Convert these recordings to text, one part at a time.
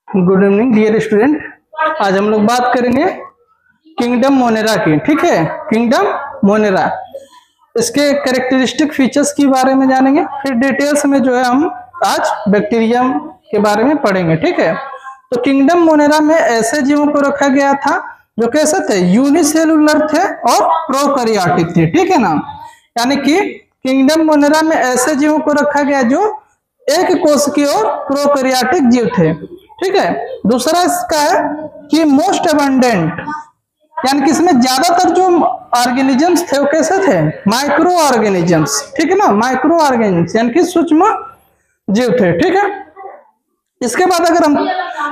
Good evening dear student. आज हम लोग बात करेंगे किंगडम मोनेरा की। ठीक है, किंगडम मोनेरा, इसके कैरेक्टरिस्टिक फीचर्स के बारे में जानेंगे। फिर डिटेल्स में जो है हम आज बैक्टीरियम के बारे में पढ़ेंगे। ठीक है, तो किंगडम मोनेरा में ऐसे जीवों को रखा गया था जो कैसे थे, यूनिसेलुलर थे और प्रोकैरियोटिक थे। ठीक है ना, यानी कि किंगडम मोनेरा में ऐसे जीवों को रखा गया जो एक कोश की और प्रोकैरियोटिक जीव थे। ठीक है, दूसरा इसका है कि मोस्ट अबंडेंट, यानी कि इसमें ज्यादातर जो ऑर्गेनिजम्स थे वो कैसे थे, माइक्रो ऑर्गेनिजम्स। ठीक है ना, माइक्रो ऑर्गेनिजम्स यानी कि सूक्ष्म जीव थे। ठीक है, इसके बाद अगर हम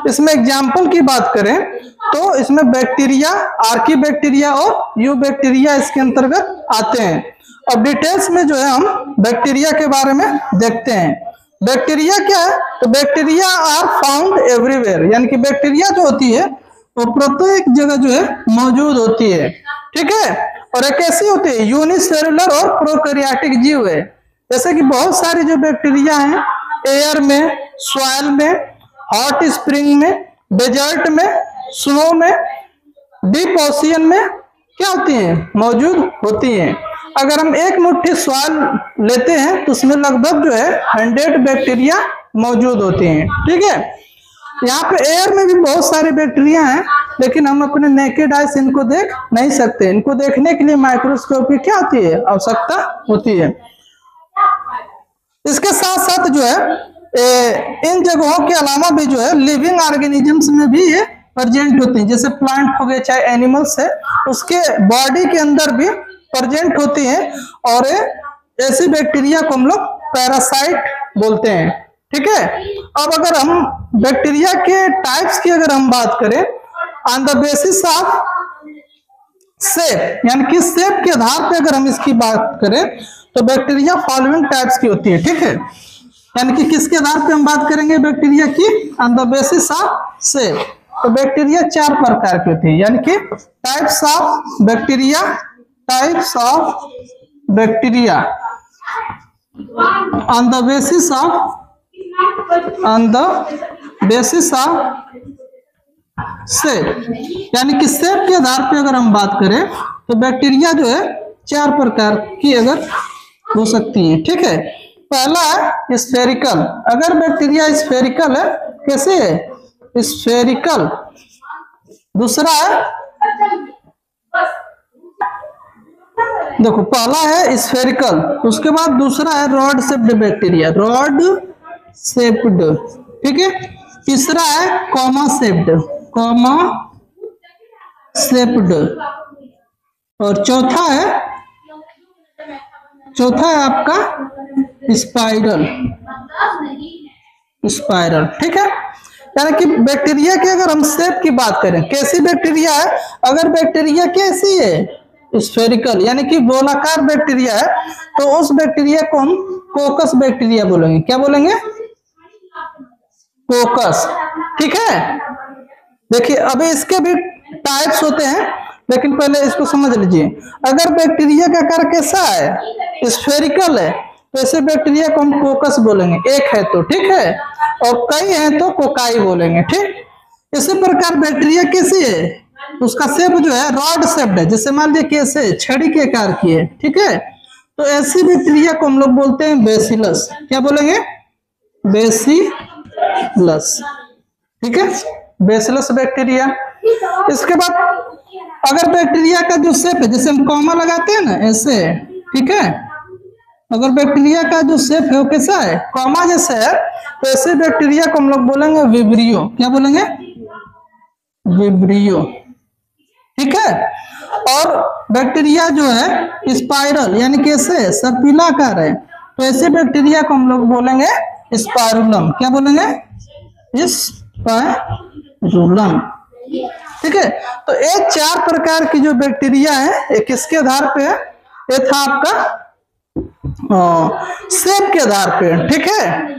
इसमें एग्जाम्पल की बात करें तो इसमें बैक्टीरिया, आर्की बैक्टीरिया और यू बैक्टीरिया इसके अंतर्गत आते हैं। अब डिटेल्स में जो है हम बैक्टीरिया के बारे में देखते हैं। बैक्टीरिया क्या है, तो बैक्टीरिया आर फाउंड एवरीवेयर, यानी कि बैक्टीरिया जो होती है वो प्रत्येक जगह जो है मौजूद होती है। ठीक है, और एक ऐसी होती है यूनिसेलुलर और प्रोकैरियोटिक जीव है। जैसे कि बहुत सारी जो बैक्टीरिया हैं एयर में, सॉइल में, हॉट स्प्रिंग में, डेजर्ट में, स्नो में, डीप ओशियन में क्या होती हैं, मौजूद होती हैं। अगर हम एक मुट्ठी सॉइल लेते हैं तो उसमें लगभग जो है 100 बैक्टीरिया मौजूद होती हैं। ठीक है, यहाँ पे एयर में भी बहुत सारे बैक्टीरिया हैं, लेकिन हम अपने नेकेड आइज इनको देख नहीं सकते। इनको देखने के लिए माइक्रोस्कोप की क्या होती है, आवश्यकता होती है। इसके साथ साथ जो है इन जगहों के अलावा भी जो है लिविंग ऑर्गेनिजम्स में भी ये प्रेजेंट होती हैं। जैसे प्लांट हो गए चाहे एनिमल्स है, उसके बॉडी के अंदर भी प्रेजेंट होती हैं, और ऐसी बैक्टीरिया को हम लोग पैरासाइट बोलते हैं। ठीक है, अब अगर हम बैक्टीरिया के टाइप्स की अगर हम बात करें on the basis of shape, यानी कि शेप के आधार पे अगर हम इसकी बात करें तो बैक्टीरिया फॉलोइंग टाइप्स की होती है। ठीक है, यानी कि किसके आधार पे हम बात करेंगे बैक्टीरिया की, on the basis of shape. तो बैक्टीरिया 4 प्रकार की होती है, यानी कि types of bacteria, types of bacteria on the basis of, on the basis of shape, यानी कि शेप के आधार पे अगर हम बात करें तो बैक्टीरिया जो है 4 प्रकार की अगर हो सकती है। ठीक है, पहला है स्फेरिकल। अगर बैक्टीरिया स्फेरिकल है, कैसे है, स्फेरिकल। दूसरा है, देखो पहला है स्फेरिकल, उसके बाद दूसरा है rod shaped bacteria, rod shaped. ठीक है, तीसरा है कॉमा शेप्ड, कॉमा शेप्ड, और चौथा है आपका स्पाइरल, स्पाइरल। ठीक है, यानी कि बैक्टीरिया की अगर हम शेप की बात करें, कैसी बैक्टीरिया है, अगर बैक्टीरिया कैसी है, स्फेरिकल यानी कि गोलाकार बैक्टीरिया है, तो उस बैक्टीरिया को हम कोकस बैक्टीरिया बोलेंगे। क्या बोलेंगे, कोकस। ठीक है, देखिए अभी इसके भी टाइप्स होते हैं, लेकिन पहले इसको समझ लीजिए। अगर बैक्टीरिया का आकार कैसा है, स्फेरिकल है, तो ऐसे बैक्टीरिया को हम कोकस बोलेंगे, एक है तो। ठीक है, और कई हैं तो कोकाई बोलेंगे। ठीक, इसी प्रकार बैक्टीरिया कैसी है, उसका शेप जो है रॉड शेप्ड है, जैसे मान लीजिए कैसे छड़ी के आकार की है। ठीक है, तो ऐसी बैक्टीरिया को हम लोग बोलते हैं बेसिलस। क्या बोलेंगे, बेसिलस। ठीक है, बेसिलस बैक्टीरिया। इसके बाद अगर बैक्टीरिया का जो शेप है, जैसे हम कॉमा लगाते हैं ना, ऐसे है। ठीक है, अगर बैक्टीरिया का जो शेप है वो कैसा है, कॉमा जैसे है, तो ऐसे बैक्टीरिया को हम लोग बोलेंगे विब्रियो। क्या बोलेंगे, विब्रियो। ठीक है, और बैक्टीरिया जो है स्पाइरल यानी कैसे सर्पिलाकार है, तो ऐसे बैक्टीरिया को हम लोग बोलेंगे स्पाइरुलम। क्या बोलेंगे, स्पाइरुलम। ठीक है, तो ये 4 प्रकार की जो बैक्टीरिया है, ये किसके आधार पे है, ये था आपका शेप के आधार पे। ठीक है,